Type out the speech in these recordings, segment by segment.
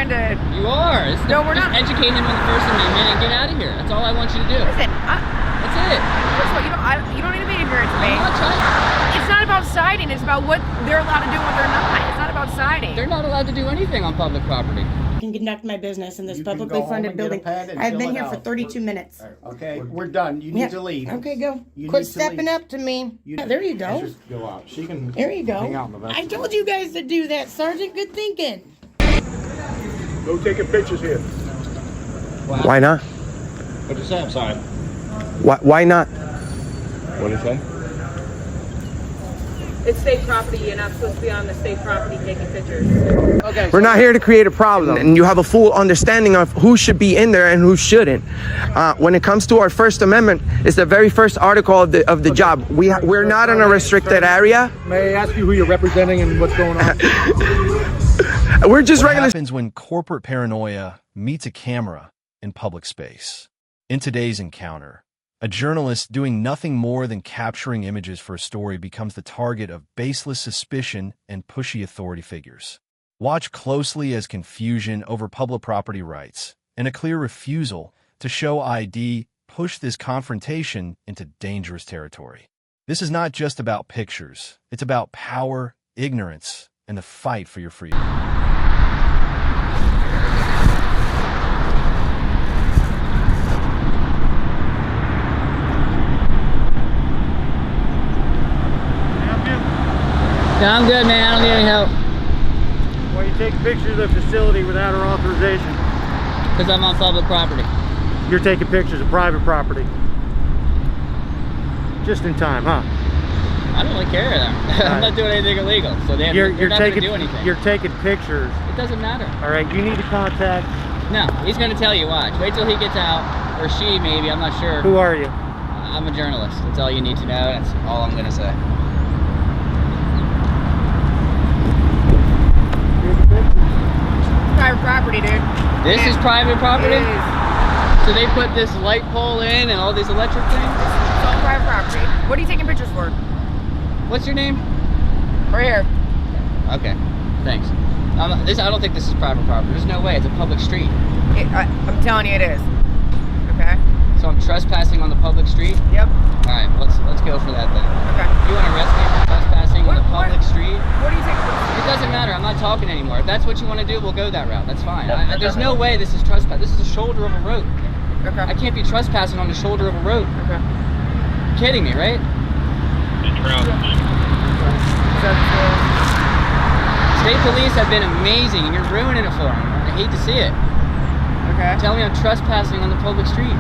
trying to... You are. No, we're not. Just educate him on the First Amendment and get out of here. That's all I want you to do. Listen, that's it. First of all, you don't need to be ignorant to me. I'm not trying. It's not about siding. It's about what they're allowed to do and what they're not. It's not about siding. They're not allowed to do anything on public property. I can conduct my business in this publicly funded building. I've been here for 32 minutes. Okay, we're done. You need to leave. Okay, go. Quit stepping up to me. There you go. Just go out. She can. There you go. Hang out in the back. I told you guys to do that, Sergeant. Good thinking. Go taking pictures here. Why not? What'd you say? I'm sorry. Why not? What did you say? It's state property. You're not supposed to be on the state property taking pictures. Okay. We're not here to create a problem, and you have a full understanding of who should be in there and who shouldn't. When it comes to our First Amendment, it's the very first article of the job. We're not in a restricted area. May I ask you who you're representing and what's going on? We're just regular. What happens when corporate paranoia meets a camera in public space? In today's encounter, a journalist doing nothing more than capturing images for a story becomes the target of baseless suspicion and pushy authority figures. Watch closely as confusion over public property rights and a clear refusal to show ID push this confrontation into dangerous territory. This is not just about pictures. It's about power, ignorance, and the fight for your freedom. No, I'm good, man. I don't need any help. Why you take pictures of the facility without our authorization? Because I'm on public property. You're taking pictures of private property. Just in time, huh? I don't really care. I'm not doing anything illegal, so they're not going to do anything. You're taking pictures. It doesn't matter. All right, you need to contact. No, he's going to tell you. Watch. Wait till he gets out, or she maybe. I'm not sure. Who are you? I'm a journalist. That's all you need to know. That's all I'm going to say. Private property, dude. This is private property? It is. So they put this light pole in and all these electric things? It's all private property. What are you taking pictures for? What's your name? Right here. Okay, thanks. I don't think this is private property. There's no way. It's a public street. I'm telling you it is. Okay? So I'm trespassing on the public street? Yep. All right, let's go for that then. Okay. You want to arrest me for trespassing on the public street? What are you taking pictures? It doesn't matter. I'm not talking anymore. If that's what you want to do, we'll go that route. That's fine. There's no way this is trespass. This is the shoulder of a road. Okay. I can't be trespassing on the shoulder of a road. Okay. You're kidding me, right? State police have been amazing, and you're ruining it for them. I hate to see it. Okay. Tell me I'm trespassing on the public street.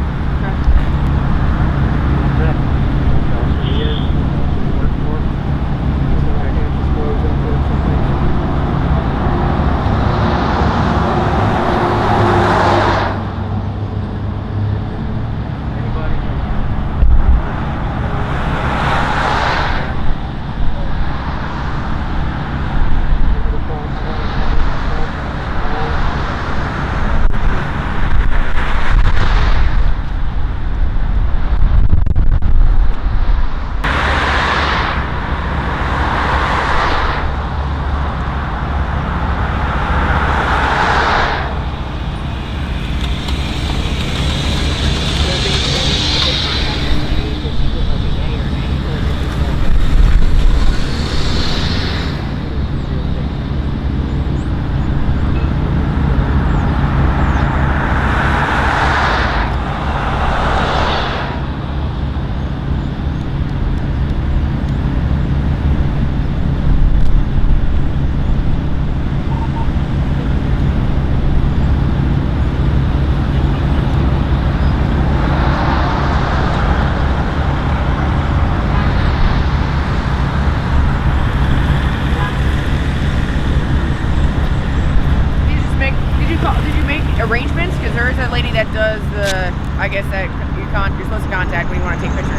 arrangements? Because there is a lady that does the, I guess that you're supposed to contact when you want to take pictures.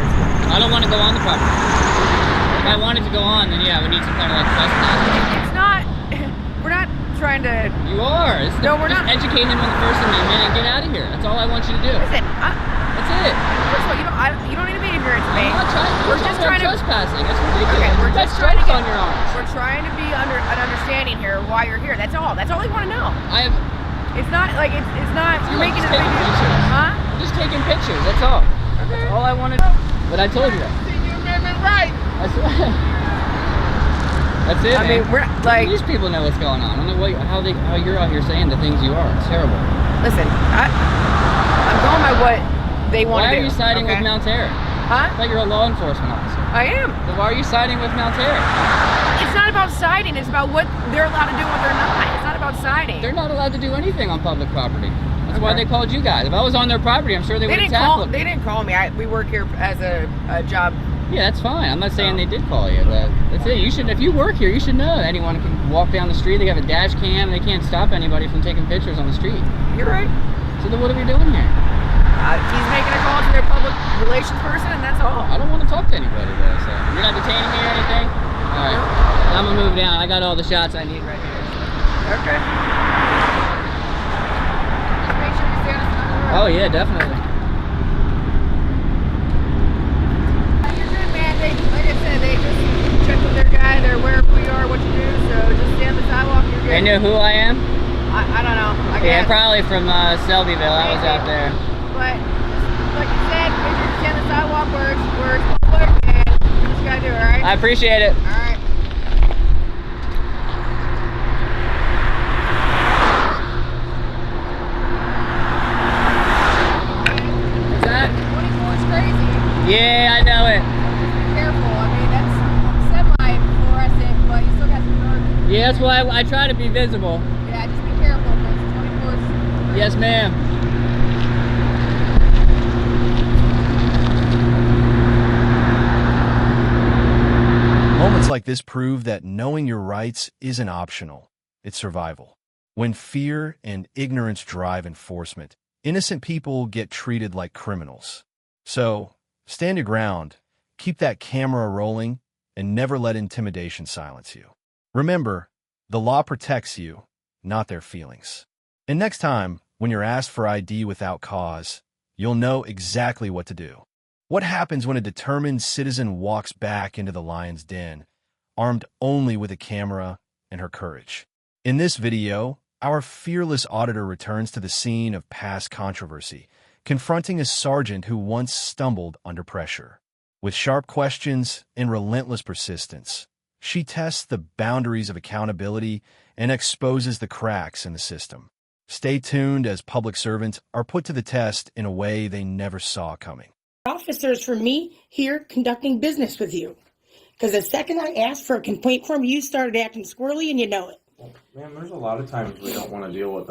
I don't want to go on the property. If I wanted to go on, then yeah, we need some kind of like trespass. It's not, we're not trying to... You are. No, we're not. Educate him on the First Amendment and get out of here. That's all I want you to do. Listen, that's it. First of all, you don't need to be ignorant to me. I'm not trying. We're just trying to... trespassing. That's ridiculous. Okay, we're just trying to get on your arms. We're trying to be under an understanding here of why you're here. That's all. That's all we want to know. It's not like it's not. You're making a big taking deal. pictures. Huh? I'm just taking pictures. That's all. That's all I wanted. But I told you that. That's it. I man. mean, we're like. These people know what's going on. I don't know how you're out here saying the things you are. It's terrible. Listen, I'm going by what they want to do. Why are you siding with Mount Terra? Huh? I thought you're a law enforcement officer. I am. Then why are you siding with Mount Terra? It's not about siding. It's about what they're allowed to do and what they're not. It's not about siding. They're not allowed to do anything on public property. That's why they called you guys. If I was on their property, I'm sure they would have tackled me. They didn't call me. We work here as a job. Yeah, that's fine. I'm not saying they did call you, but that's it. You should, if you work here, you should know anyone can walk down the street. They have a dash cam. They can't stop anybody from taking pictures on the street. You're right. So then what are we doing here? He's making a call to their public relations person, and that's all. I don't want to talk to anybody though. So you're not detaining me or anything. All right, I'm gonna move down. I got all the shots I need right here. Okay. Just make sure you stay on the side of the road. Oh yeah, definitely. You're good, man. Like I said, they just check with their guy. They're aware of who you are, what you do. So just stay on the sidewalk. You're good. They know who I am? I don't know. I Yeah, guess. probably from Selbyville. I was out there. But like you said, make sure you stay on the sidewalk where it's public, and you just gotta do it, all right? I appreciate it. All right. What's that? 24 is crazy. Yeah, I know it. Be careful. I mean, that's semi-fluorescent, but you still got some dark. Yeah, that's why I try to be visible. Yeah, just be careful because 24 is. Yes, ma'am. Moments like this prove that knowing your rights isn't optional, it's survival. When fear and ignorance drive enforcement, innocent people get treated like criminals. So, stand your ground, keep that camera rolling, and never let intimidation silence you. Remember, the law protects you, not their feelings. And next time, when you're asked for ID without cause, you'll know exactly what to do. What happens when a determined citizen walks back into the lion's den, armed only with a camera and her courage? In this video, our fearless auditor returns to the scene of past controversy, confronting a sergeant who once stumbled under pressure. With sharp questions and relentless persistence, she tests the boundaries of accountability and exposes the cracks in the system. Stay tuned as public servants are put to the test in a way they never saw coming. Officers for me here conducting business with you. Because the second I asked for a complaint form, you started acting squirrely and you know it. Man, there's a lot of times we don't want to deal with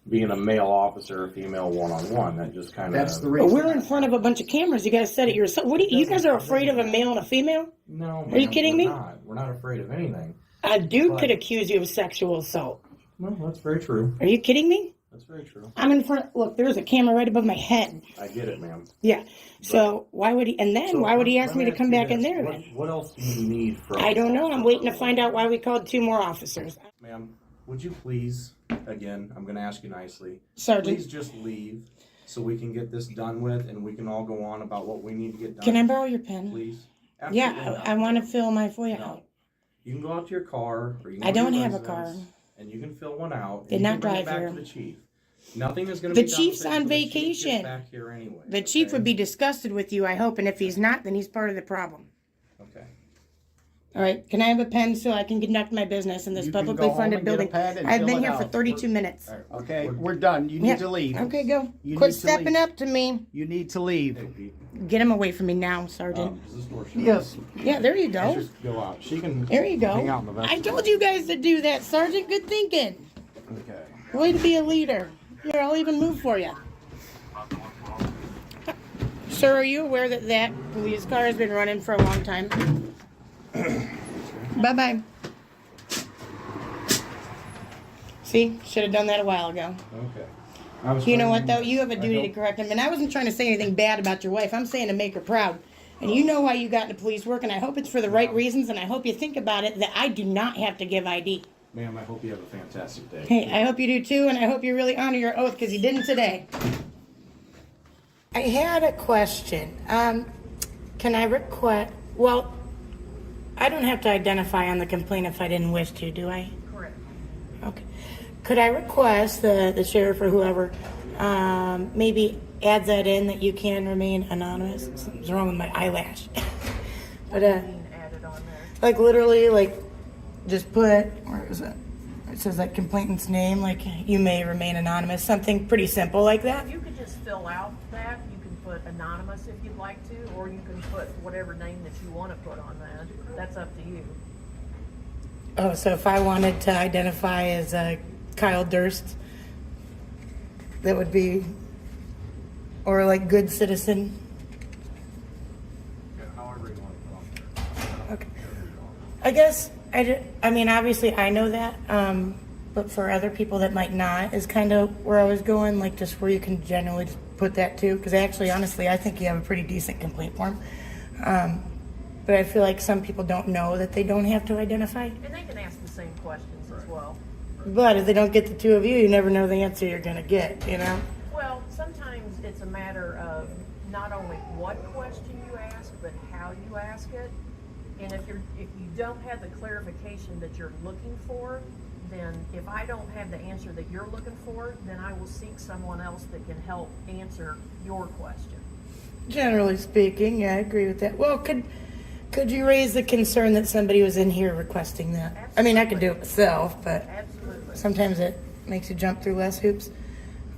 being a male officer or female one-on-one. That just kind of... That's the reason. We're in front of a bunch of cameras. You guys said it yourself. What do you guys are afraid of a male and a female? No, man, are you kidding me? We're not afraid of anything. A dude could accuse you of sexual assault. No, that's very true. Are you kidding me? That's very true. I'm in front. Look, there's a camera right above my head. I get it, ma'am. Yeah. So why would he? And then why would he ask me to come back in there? Then What else do you need from... I don't know. I'm waiting to find out why we called 2 more officers. Ma'am, would you please, again, I'm going to ask you nicely, Sergeant. please just leave so we can get this done with and we can all go on about what we need to get done. Can I borrow your pen? Please? Yeah, Absolutely I not. want to fill my FOIA No. out. You can go out to your car, or you can I go to don't your have a residence, car. and you can fill one out. Did and not you can bring it drive back here. to the chief. Nothing is going to The be done chief's with it on until the chief gets vacation. back here anyway. The chief okay? would be disgusted with you, I hope, and if he's not, then he's part of the problem. Okay. All right, can I have a pen so I can conduct my business in this You can publicly go home funded and get a building? pen and I've fill been it here for out. 32 minutes. All right. Okay, we're done. You need Yeah. to leave. Okay, go. You Quit need to stepping leave. up to me. You need to leave. Hey, Pete, Get him away from me now, Sergeant. is this door shut? Yes. Yeah, there you go. Let's just go out. She can There you go. hang out in the I vestibule. told you guys to do that, Sergeant. Good thinking. Okay. Way to be a leader. Here, I'll even move for you. Sir, are you aware that that police car has been running for a long time? Bye-bye. See? Should have done that a while ago. Okay. You know what, though? You have a duty to correct him. And I wasn't trying to say anything bad about your wife. I'm saying to make her proud. And you know why you got into police work, and I hope it's for the right reasons, and I hope you think about it, that I do not have to give ID. Ma'am, I hope you have a fantastic day. Hey, I hope you do too, and I hope you really honor your oath, because you didn't today. I had a question. Can I request, well, I don't have to identify on the complaint if I didn't wish to, do I? Correct. Okay. could I request the sheriff or whoever maybe adds that in that you can remain anonymous? Something's wrong with my eyelash. But Added on there. like literally, like just put, where is it? It says like complainant's name, like you may remain anonymous, something pretty simple like that. You could just fill out that. You can put anonymous if you'd like to, or you can put whatever name that you want to put on that. That's up to you. Oh, so if I wanted to identify as Kyle Durst, that would be, or like good citizen. However you want to put on there. Okay. I guess I mean, obviously I know that, but for other people that might not, is kind of where I was going, like just where you can generally just put that too. Because actually, honestly, I think you have a pretty decent complaint form. But I feel like some people don't know that they don't have to identify. And they can ask the same questions as well. But if they don't get the two of you, you never know the answer you're going to get, you know? Well, sometimes it's a matter of not only what question you ask, but how you ask it. And if you don't have the clarification that you're looking for, then if I don't have the answer that you're looking for, then I will seek someone else that can help answer your question. Generally speaking, yeah, I agree with that. Well, could you raise the concern that somebody was in here requesting that? Absolutely. I mean, I could do it myself, but Absolutely. sometimes it makes you jump through less hoops.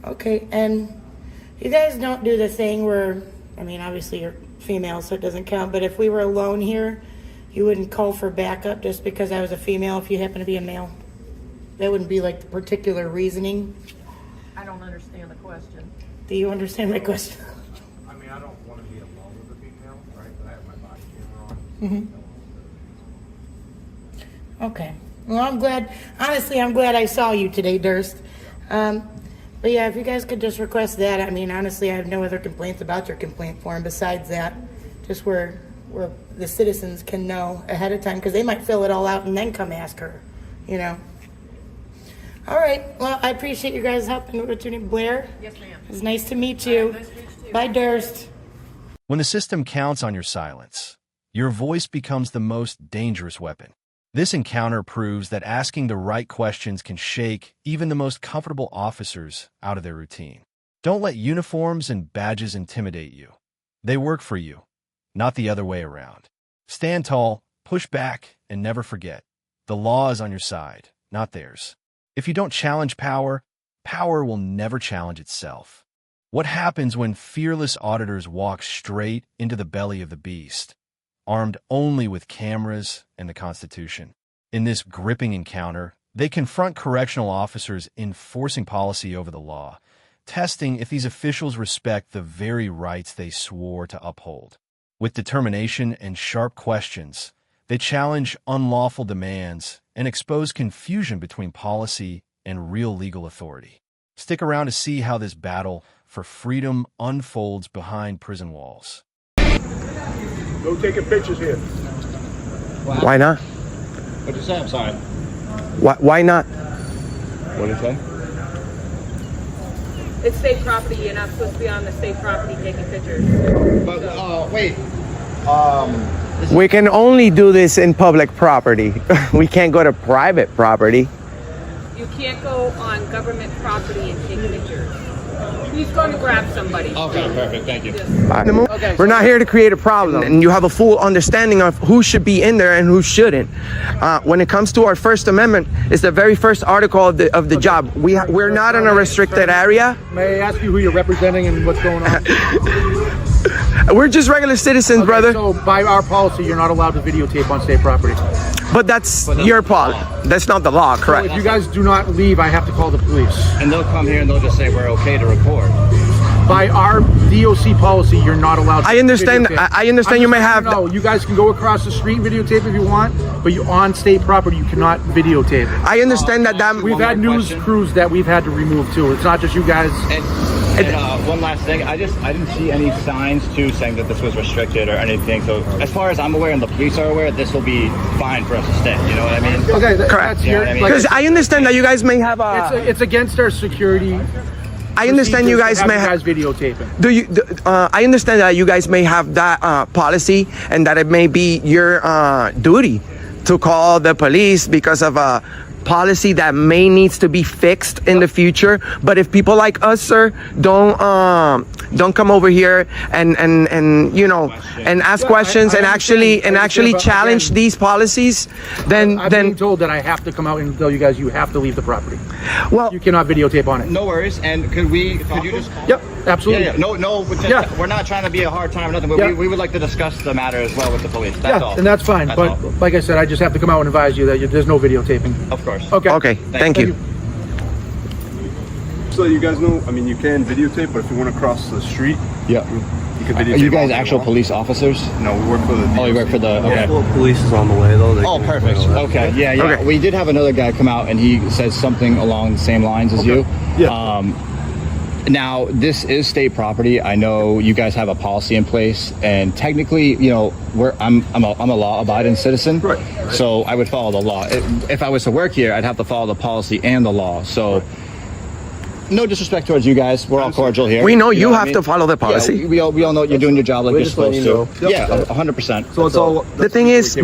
Okay, and you guys don't do the thing where, I mean, obviously you're female, so it doesn't count, but if we were alone here, you wouldn't call for backup just because I was a female if you happen to be a male? That wouldn't be like the particular reasoning? I don't understand the question. Do you understand my question? I mean, I don't want to be alone with a female, right? But I have my body camera on. Okay. Well, I'm glad I saw you today, Durst. But yeah, if you guys could just request that. I mean, honestly, I have no other complaints about your complaint form besides that. Just where the citizens can know ahead of time, because they might fill it all out and then come ask her, you know. All right. Well, I appreciate you guys helping. What's your name? Blair? Yes, ma'am. It was nice to meet you. Nice to meet you too. Bye, Durst. When the system counts on your silence, your voice becomes the most dangerous weapon. This encounter proves that asking the right questions can shake even the most comfortable officers out of their routine. Don't let uniforms and badges intimidate you. They work for you, not the other way around. Stand tall, push back, and never forget, the law is on your side, not theirs. If you don't challenge power, power will never challenge itself. What happens when fearless auditors walk straight into the belly of the beast, armed only with cameras and the Constitution? In this gripping encounter, they confront correctional officers enforcing policy over the law, testing if these officials respect the very rights they swore to uphold. With determination and sharp questions, they challenge unlawful demands and expose confusion between policy and real legal authority. Stick around to see how this battle for freedom unfolds behind prison walls. No taking pictures here. Why not? What'd you say? I'm sorry. Why not? What did you say? It's state property. You're not supposed to be on the state property taking pictures. But wait. We can only do this in public property. We can't go to private property. You can't go on government property and take pictures. He's going to grab somebody. Okay, perfect. Thank you. We're not here to create a problem, and you have a full understanding of who should be in there and who shouldn't. When it comes to our First Amendment, it's the very first article of the job. We're not in a restricted area. May I ask you who you're representing and what's going on? We're just regular citizens, brother. So by our policy, you're not allowed to videotape on state property. But that's your policy. That's not the law, So correct? if you guys do not leave, I have to call the police. And they'll come here and they'll just say we're okay to record. By our DOC policy, you're not allowed to I understand. videotape. I understand you may have. No, you guys can go across the street and videotape if you want, but you on state property, you cannot videotape. I understand that. We've had news crews that we've had to remove too. It's not just you guys. And one last thing, I didn't see any signs too saying that this was restricted or anything. So as far as I'm aware and the police are aware, this will be fine for us to stay. You know what I mean? Okay, Correct. that's your. Because I understand that you guys may have a. It's against our security. I understand you guys may have. Videotaping. I understand that you guys may have that policy, and that it may be your duty to call the police because of policy that may needs to be fixed in the future. But if people like us, sir, don't come over here and you know, and ask questions and actually challenge these policies, then I'm being told that I have to come out and tell you guys you have to leave the property. Well, you cannot videotape on it. No worries. And could you just? Yep, absolutely. Yeah. No. We're not trying to be a hard time or nothing. But we would like to discuss the matter as well with the police. That's all. And that's fine. That's but all. like I said, I just have to come out and advise you that there's no videotaping. Of course. Okay. Thank you. So you guys know, I mean, you can videotape, but if you want to cross the street, yeah, you can videotape. Are you guys actual police officers? No, we work for the. Oh, you work for the. Okay. Well, police is on the way though. Oh, perfect. Okay. Yeah. Okay. We did have another guy come out, and he says something along the same lines as you. Yeah. Now, this is state property. I know you guys have a policy in place, and technically, you know, I'm a law-abiding citizen. Right. So I would follow the law. If I was to work here, I'd have to follow the policy and the law. So. No disrespect towards you guys. We're all cordial here. We know you have to follow the policy. Yeah, we all know you're doing your job like you're supposed to. Yeah, 100%. So it's all. The thing is,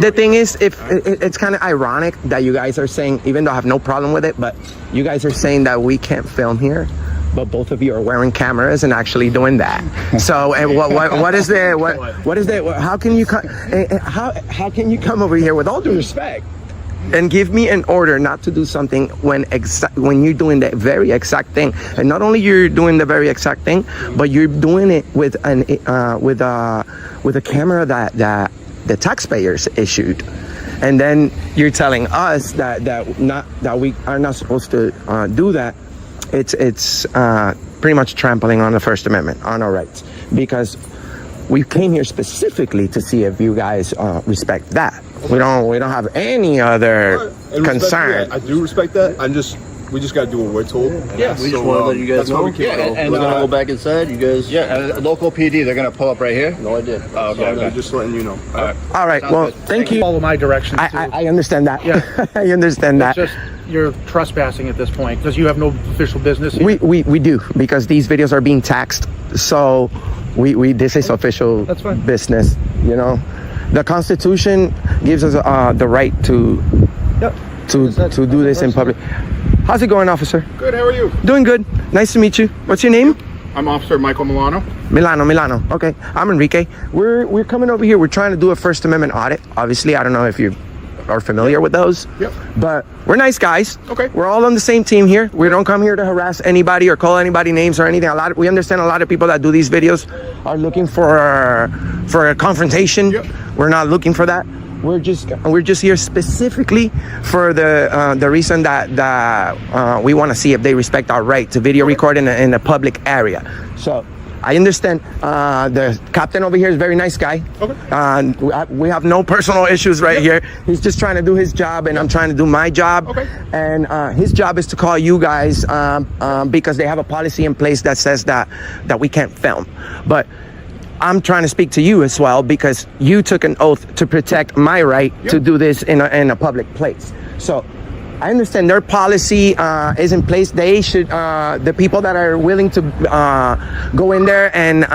if it's kind of ironic that you guys are saying, even though I have no problem with it, but you guys are saying that we can't film here, but both of you are wearing cameras and actually doing that. So, and what is there? What is there? How can you how can you come over here with all due respect and give me an order not to do something when you're doing the very exact thing? And not only you're doing the very exact thing, but you're doing it with a camera that the taxpayers issued. And then you're telling us that we are not supposed to do that. It's pretty much trampling on the First Amendment, on our rights, because we came here specifically to see if you guys respect that. We don't have any other concern. I do respect that. We just got to do what we're told. Yeah, we just want to let you guys know. And we're gonna go back inside. You guys. Yeah, local PD. They're gonna pull up right here. No, I did. Oh, okay. Just letting you know. All right. Well, thank you. Follow my directions. I understand that. Yeah. I understand that. It's just you're trespassing at this point because you have no official business here. We do, because these videos are being taxed. So this is official business. You know, the Constitution gives us the right to do this in public. How's it going, officer? Good. How are you? Doing good. Nice to meet you. What's your name? I'm Officer Michael Milano. Milano. Okay. I'm Enrique. We're coming over here. We're trying to do a First Amendment audit. Obviously, I don't know if you are familiar with those. Yep. But we're nice guys. Okay. We're all on the same team here. We don't come here to harass anybody or call anybody names or anything. We understand a lot of people that do these videos are looking for a confrontation. Yep. We're not looking for that. We're just here specifically for the reason that we want to see if they respect our right to video record in a public area. So I understand the captain over here is a very nice guy. Okay. We have no personal issues right here. He's just trying to do his job, and I'm trying to do my job. Okay. And his job is to call you guys because they have a policy in place that says that we can't film. But I'm trying to speak to you as well because you took an oath to protect my right to do this in a public place. So I understand their policy is in place. They should, the people that are willing to go in there and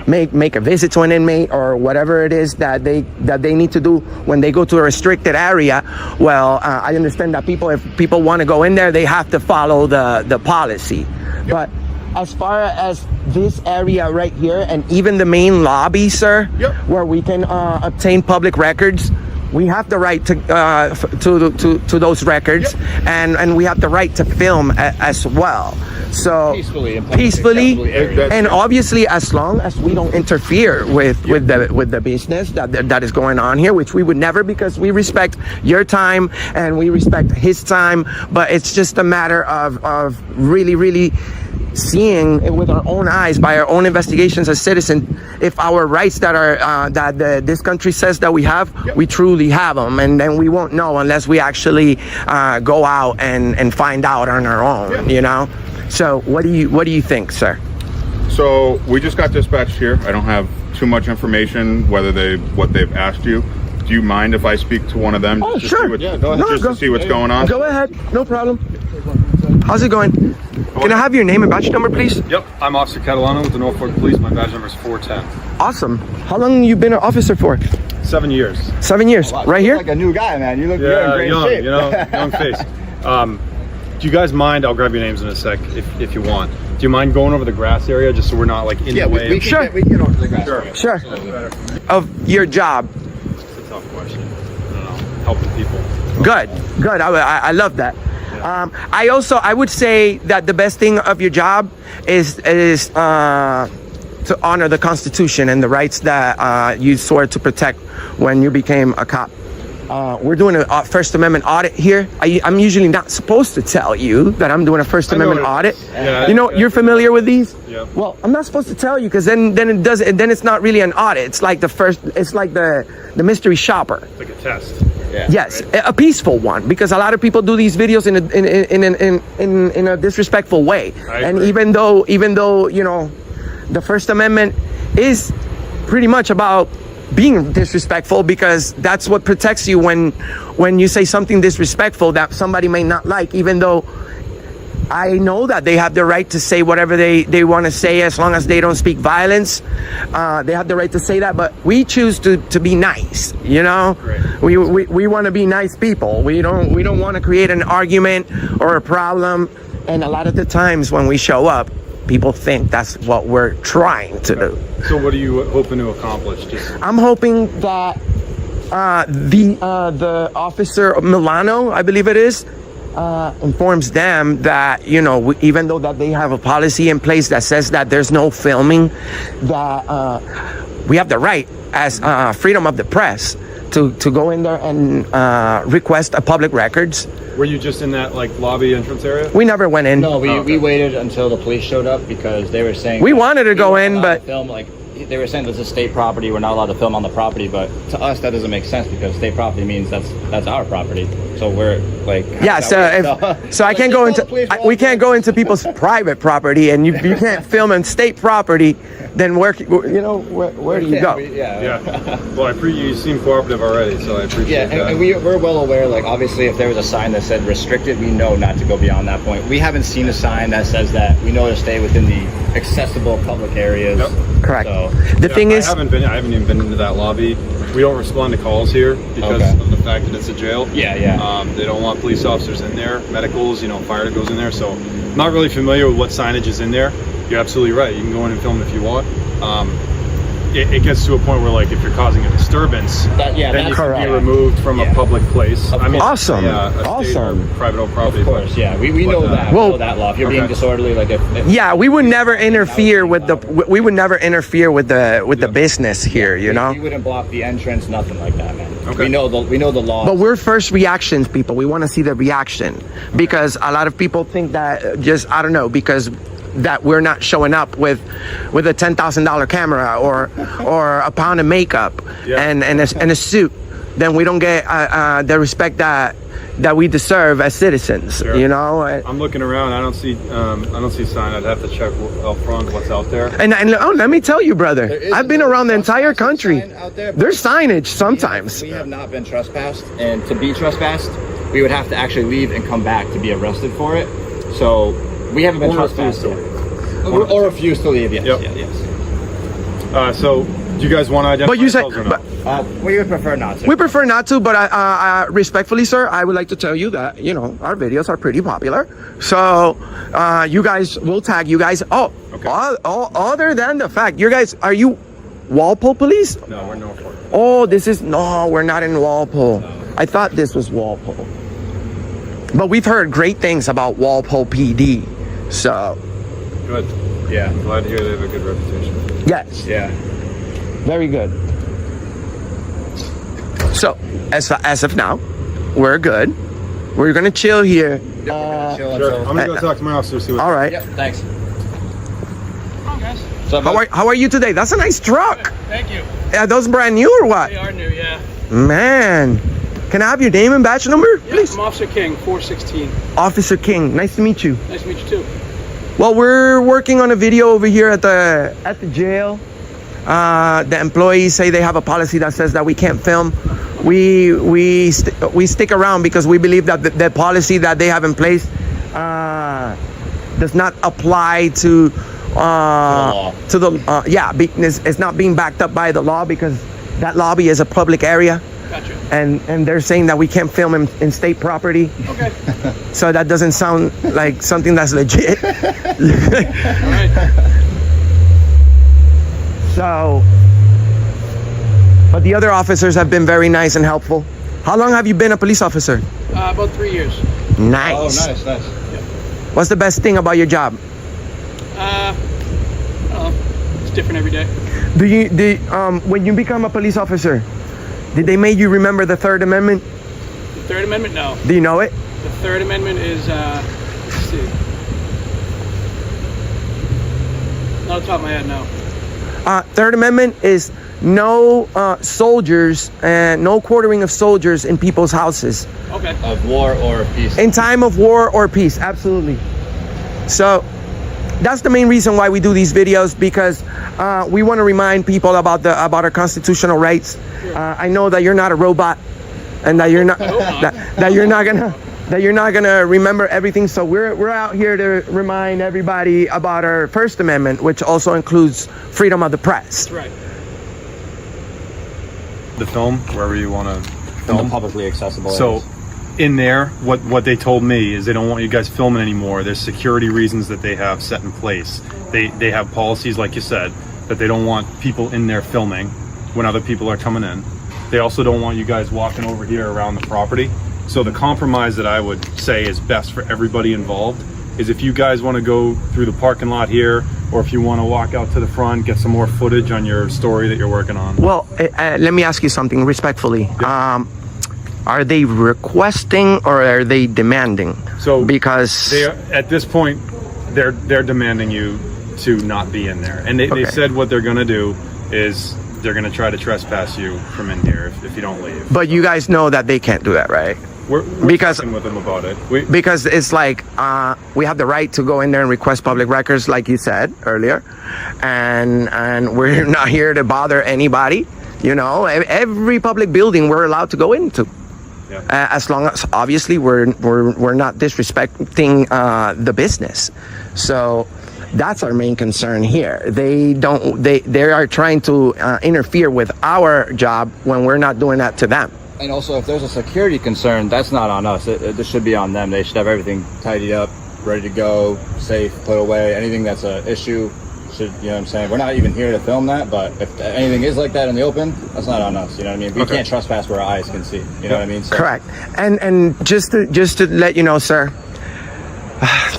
make a visit to an inmate or whatever it is that they need to do when they go to a restricted area. Well, I understand that if people want to go in there, they have to follow the policy. But as far as this area right here and even the main lobby, sir, where we can obtain public records, we have the right to those records, and we have the right to film as well. So peacefully, and obviously, as long as we don't interfere with the business that is going on here, which we would never, because we respect your time and we respect his time. But it's just a matter of really seeing it with our own eyes, by our own investigations as citizens, if our rights that this country says that we have, we truly have them, and then we won't know unless we actually go out and find out on our own. You know. So what do you think, sir? So we just got dispatched here. I don't have too much information what they've asked you. Do you mind if I speak to one of them? Oh, sure. Go ahead. To see what's going on. Go ahead. No problem. How's it going? Can I have your name and badge number, please? Yep, I'm Officer Catalano with the Norfolk Police. My badge number is 410. Awesome. How long you been an officer for? 7 years. 7 years, Wow, right you here. look like a new guy, man. You look you're in Yeah, great young, shape. you know, young face. Do you guys mind? I'll grab your names in a sec if you want. Do you mind going over the grass area just so we're not like in Yeah, the we, way? we, can Sure. get, we can get over to the grass area. Sure. Of your job. It's a tough question. I don't know. Helping people. Good. I love that. I would say that the best thing of your job is to honor the Constitution and the rights that you swore to protect when you became a cop. We're doing a First Amendment audit here. I'm usually not supposed to tell you that I'm doing a First Amendment audit. Yeah, you know, you're familiar with these? Yeah. Well, I'm not supposed to tell you because then it's not really an audit. It's like the mystery shopper. It's like a test. Yeah, Yes, right? a peaceful one, because a lot of people do these videos in a disrespectful way. And even though you know, the First Amendment is pretty much about being disrespectful, because that's what protects you when you say something disrespectful that somebody may not like, even though I know that they have the right to say whatever they want to say as long as they don't speak violence. They have the right to say that, but we choose to be nice, you know? Right. We want to be nice people. We don't want to create an argument or a problem. And a lot of the times when we show up, people think that's what we're trying to do. So what are you hoping to accomplish? I'm hoping that the officer Milano, I believe it is, informs them that, you know, even though that they have a policy in place that says that there's no filming, that we have the right as freedom of the press to go in there and request a public records. Were you just in that like lobby entrance area? We never went in. No, we waited until the police showed up because they were saying we wanted to go in, but film, like, they were saying this is state property. We're not allowed to film on the property, but to us that doesn't make sense because state property means that's our property. So we're like, yeah. So I can't go into we can't go into people's private property, and you can't film on state property. Then where do you go? Yeah. Well, you seem cooperative already, so I appreciate that. And we're well aware. Like, obviously, if there was a sign that said restricted, we know not to go beyond that point. We haven't seen a sign that says that. We know to stay within the accessible public areas. Yep. Correct. So, the thing is, I haven't even been into that lobby. We don't respond to calls here because of the fact that it's a jail. Yeah. They don't want police officers in there, medicals, fire goes in there. So I'm not really familiar with what signage is in there. You're absolutely right. You can go in and film if you want. It gets to a point where, like, if you're causing a disturbance, then you can be removed from a public place. Awesome. Awesome. Private property. Of course, yeah. We know that. We know that law. If you're being disorderly, like yeah, we would never interfere with the business here. We wouldn't block the entrance, nothing like that, man. Okay. We know the law. But we're first reactions people. We want to see the reaction, because a lot of people think that because that we're not showing up with a $10,000 camera or a pound of makeup and a suit, then we don't get the respect that we deserve as citizens. Sure. I'm looking around. I don't see sign. I'd have to check out front what's out there. And let me tell you, brother, I've been around the entire country. There's signage sometimes. We have not been trespassed, and to be trespassed, we would have to actually leave and come back to be arrested for it. So we haven't been trespassed yet. Or refuse to leave, yes. Yep. Yes. So do you guys want to identify yourselves or not? We would prefer not to. We prefer not to, but I respectfully, sir, I would like to tell you that, our videos are pretty popular. So you guys, we'll tag you guys. Other than the fact, are you Walpole police? No, we're Norfolk. Oh, we're not in Walpole. No. I thought this was Walpole. But we've heard great things about Walpole PD, so. Good. Yeah. Glad to hear they have a good reputation. Yes. Yeah. Very good. So, as of now, we're good. We're gonna chill here. Sure. I'm gonna go talk to my officer. See what. All right. Yep. Thanks. Come on, guys. How are you today? That's a nice truck. Thank you. Are those brand new or what? They are new, yeah. Man, can I have your name and badge number, please? I'm Officer King, 416. Officer King, nice to meet you. Nice to meet you too. Well, we're working on a video over here at the jail. The employees say they have a policy that says that we can't film. We stick around because we believe that the policy that they have in place does not apply to the law. It's not being backed up by the law, because That lobby is a public area. Gotcha. And they're saying that we can't film in state property. Okay. So that doesn't sound like something that's legit. All right. So, but the other officers have been very nice and helpful. How long have you been a police officer? About 3 years. Nice. Oh, nice. What's the best thing about your job? It's different every day. When you become a police officer, did they make you remember the Third Amendment? The Third Amendment, no. Do you know it? The Third Amendment is, let's see. Not off the top of my head, no. Third Amendment is no soldiers and no quartering of soldiers in people's houses. Okay. Of war or peace. In time of war or peace, absolutely. So that's the main reason why we do these videos, because we want to remind people about our constitutional rights. I know that you're not a robot, and that you're not that you're not gonna remember everything. So we're out here to remind everybody about our First Amendment, which also includes freedom of the press. That's right. The film, wherever you want to In the film. publicly accessible So areas. in there, what they told me is they don't want you guys filming anymore. There's security reasons that they have set in place. They have policies, like you said, that they don't want people in there filming when other people are coming in. They also don't want you guys walking over here around the property. So the compromise that I would say is best for everybody involved is if you guys want to go through the parking lot here, or if you want to walk out to the front, get some more footage on your story that you're working on. Well, let me ask you something respectfully. Are they requesting or are they demanding? So because they are, at this point, they're demanding you to not be in there, and they said what they're going to do is they're going to try to trespass you from in here if you don't leave. But you guys know that they can't do that, right? We're because talking with them about it. Because it's like we have the right to go in there and request public records, like you said earlier, and we're not here to bother anybody. You know, every public building we're allowed to go into, as long as obviously we're not disrespecting the business. So that's our main concern here. They are trying to interfere with our job when we're not doing that to them. And also, if there's a security concern, that's not on us. This should be on them. They should have everything tidied up, ready to go, safe, put away. Anything that's an issue should, you know what I'm saying? We're not even here to film that, but if anything is like that in the open, that's not on us, you know what I mean? We can't trespass where our eyes can see, you know what I mean? So, correct. And just to let you know, sir,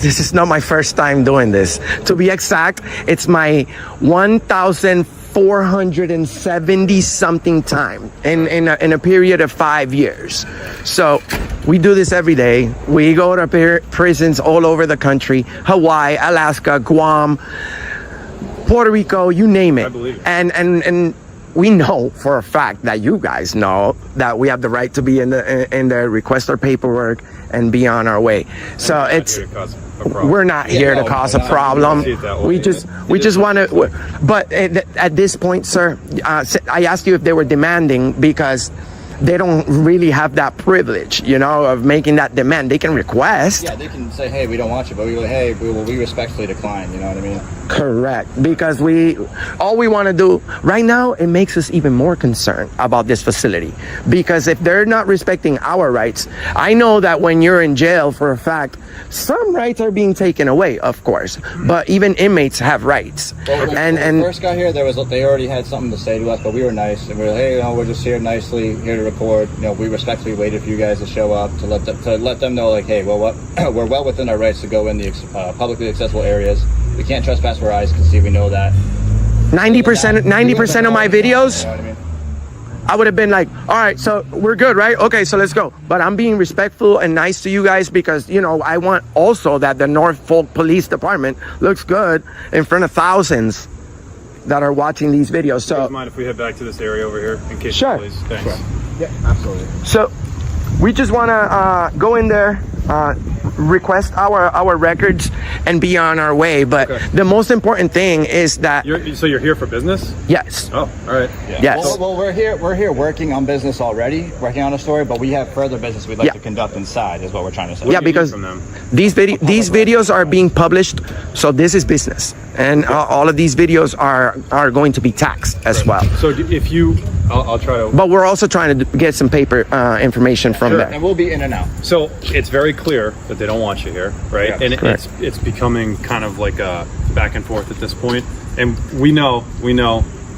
this is not my first time doing this. To be exact, it's my 1,470 something time in a period of 5 years. So we do this every day. We go to prisons all over the country: Hawaii, Alaska, Guam, Puerto Rico, you name it. I believe it. And we know for a fact that you guys know that we have the right to be in the request our paperwork and be on our way. So we're not here to cause a problem. We just want to. But at this point, sir, I asked you if they were demanding because they don't really have that privilege, you know, of making that demand. They can request. yeah, they can say, hey, we don't want you, but we respectfully decline, you know what I mean? Correct, because all we want to do right now, it makes us even more concerned about this facility, because if they're not respecting our rights, I know that when you're in jail, for a fact, some rights are being taken away, of course, but even inmates have rights. Well, when we first got here, they already had something to say to us, but we were nice, and we were like, hey, you know, we're just here nicely, here to record. You know, we respectfully waited for you guys to show up to let them know, like, hey, well, we're well within our rights to go in the publicly accessible areas. We can't trespass where our eyes can see. We know that. 90% of my videos, You know what I mean? I would have been like, all right, so we're good, right? Okay, so let's go. But I'm being respectful and nice to you guys because, you know, I want also that the Norfolk Police Department looks good in front of thousands that are watching these videos. So, Do you mind if we head back to this area over here in case Sure. of police? Thanks. Yeah, absolutely. So we just want to go in there, request our records and be on our way. But the most important thing is that So you're here for business? yes. Oh, all right. Yeah. Yes. Well, we're here working on business already, working on a story, but we have further business we'd like Yeah. to conduct inside, is what we're trying to say. Yeah, because these videos are being published, so this is business, and all of these videos are going to be taxed as well. So if you, I'll try to. But we're also trying to get some paper information from there. And we'll be in and out. So it's very clear that they don't want you here, right? Yeah, and it's becoming kind of like a back and forth at this point. And we know.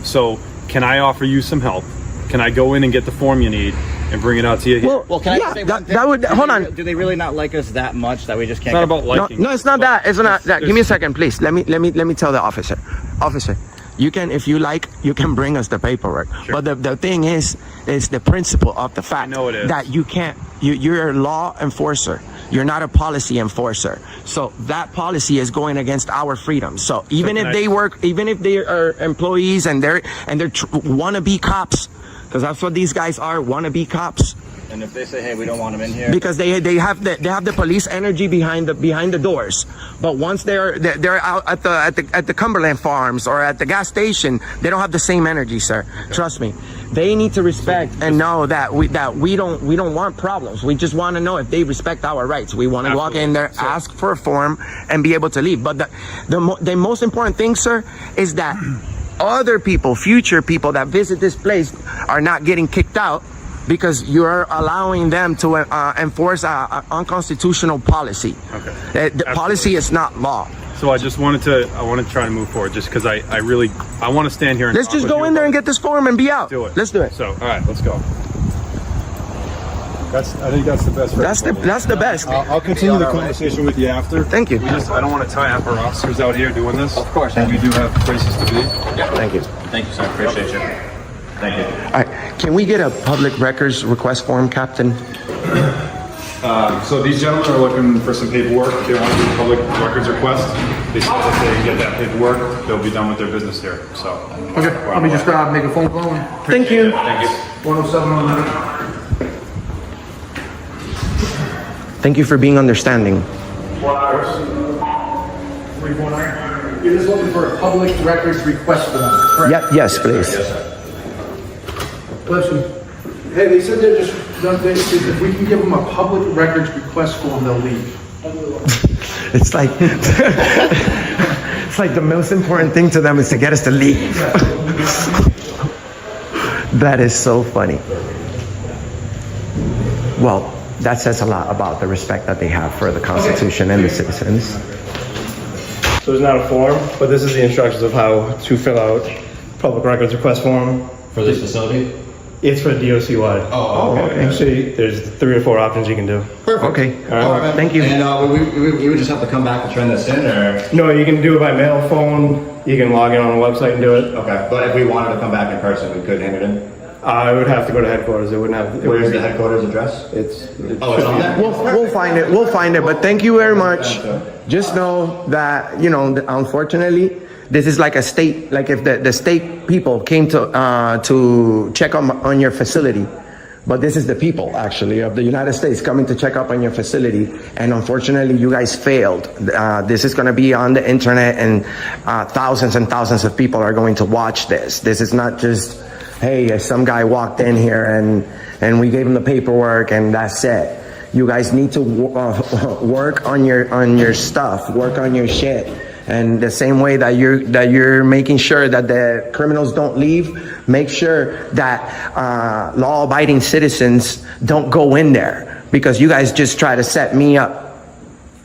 So can I offer you some help? Can I go in and get the form you need and bring it out to you here? Well, can I say one thing? that would hold on. Do they really not like us that much that we just can't? It's not about liking. No, it's not that. It's not that. Give me a second, please. Let me tell the officer. Officer, you can, if you like, you can bring us the paperwork. Sure. But the thing is the principle of the fact I know it is. that you can't. You're a law enforcer. You're not a policy enforcer. So that policy is going against our freedom. So even if they work, even if they are employees and they're wannabe cops, because that's what these guys are, wannabe cops. And if they say, hey, we don't want them in here, Because they have the police energy behind the doors, but once they're out at the Cumberland Farms or at the gas station, they don't have the same energy, sir. Okay. Trust me. They need to respect and know that we don't want problems. We just want to know if they respect our rights. We want to walk in there, ask for a form, and be able to leave. But the most important thing, sir, is that other people, future people that visit this place, are not getting kicked out because you're allowing them to enforce an unconstitutional policy. Okay. The policy is not law. So I want to try to move forward just because I want to stand here and Let's just go in there and get this form and be out. do it. Let's do it. So, all right, let's go. I think that's the best. That's the best. I'll continue the conversation with you after. Thank you. I don't want to tie up our officers out here doing this. Of course. And we do have places to be. Yeah. Thank you. Thank you, sir. Appreciate you. Thank you. All right. Can we get a public records request form, Captain? So these gentlemen are looking for some paperwork. They want to do a public records request. They said if they get that paperwork, they'll be done with their business here. So. Okay, let me just make a phone call. Thank you. Thank you. 107. Thank you for being understanding. You're just looking for a public records request form, correct? Yeah, yes, please. Listen, hey, they said they're just done things. If we can give them a public records request form, they'll leave. It's like it's like the most important thing to them is to get us to leave. That is so funny. Well, that says a lot about the respect that they have for the Constitution and the citizens. So it's not a form, but this is the instructions of how to fill out public records request form. For this facility? It's for DOC wide. Oh, okay. Actually, there's 3 or 4 options you can do. Perfect. Okay. All right. Thank you. And we would just have to come back and turn this in, or? No, you can do it by mail, phone. You can log in on the website and do it. Okay, but if we wanted to come back in person, we could hand it in? I would have to go to headquarters. It wouldn't have. Where's the headquarters address? It's Oh, it's on there? We'll find it. We'll find it. But thank you very much. Just know that, unfortunately, this is like a state. Like if the state people came to check on your facility, but this is the people actually of the United States coming to check up on your facility, and unfortunately, you guys failed. This is going to be on the internet, and thousands and thousands of people are going to watch this. This is not just, hey, some guy walked in here and we gave him the paperwork and that's it. You guys need to work on your stuff, work on your shit. And the same way that you're making sure that the criminals don't leave, make sure that law-abiding citizens don't go in there, because you guys just try to set me up.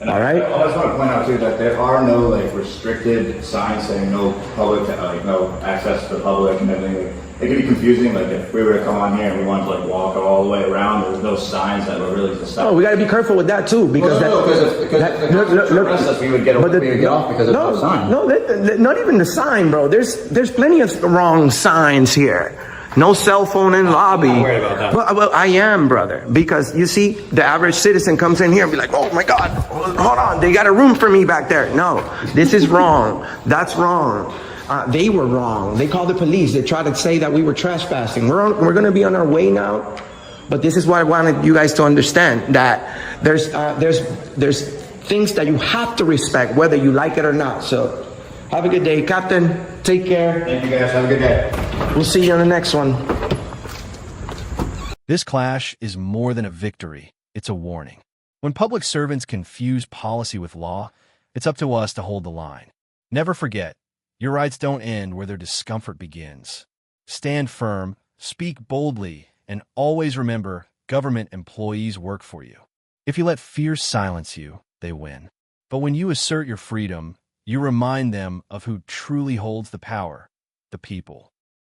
All right. I just want to point out too that there are no restricted signs saying no public, no access to the public and everything. It could be confusing. Like if we were to come on here and we wanted to walk all the way around, there's no signs that were really to stop. Oh, we got to be careful with that too, because we would get off because of no sign. No, not even the sign, bro. There's plenty of wrong signs here. No cell phone in lobby. I'm not worried about that. Well, I am, brother, because you see, the average citizen comes in here and be like, "Oh my God, hold on, they got a room for me back there." No, this is wrong. That's wrong. They were wrong. They called the police. They tried to say that we were trespassing. We're going to be on our way now. But this is what I wanted you guys to understand, that There's things that you have to respect, whether you like it or not. So, have a good day, Captain. Take care. Thank you guys. Have a good day. We'll see you on the next one. This clash is more than a victory, it's a warning. When public servants confuse policy with law, it's up to us to hold the line. Never forget, your rights don't end where their discomfort begins. Stand firm, speak boldly, and always remember government employees work for you. If you let fear silence you, they win. But when you assert your freedom, you remind them of who truly holds the power, the people.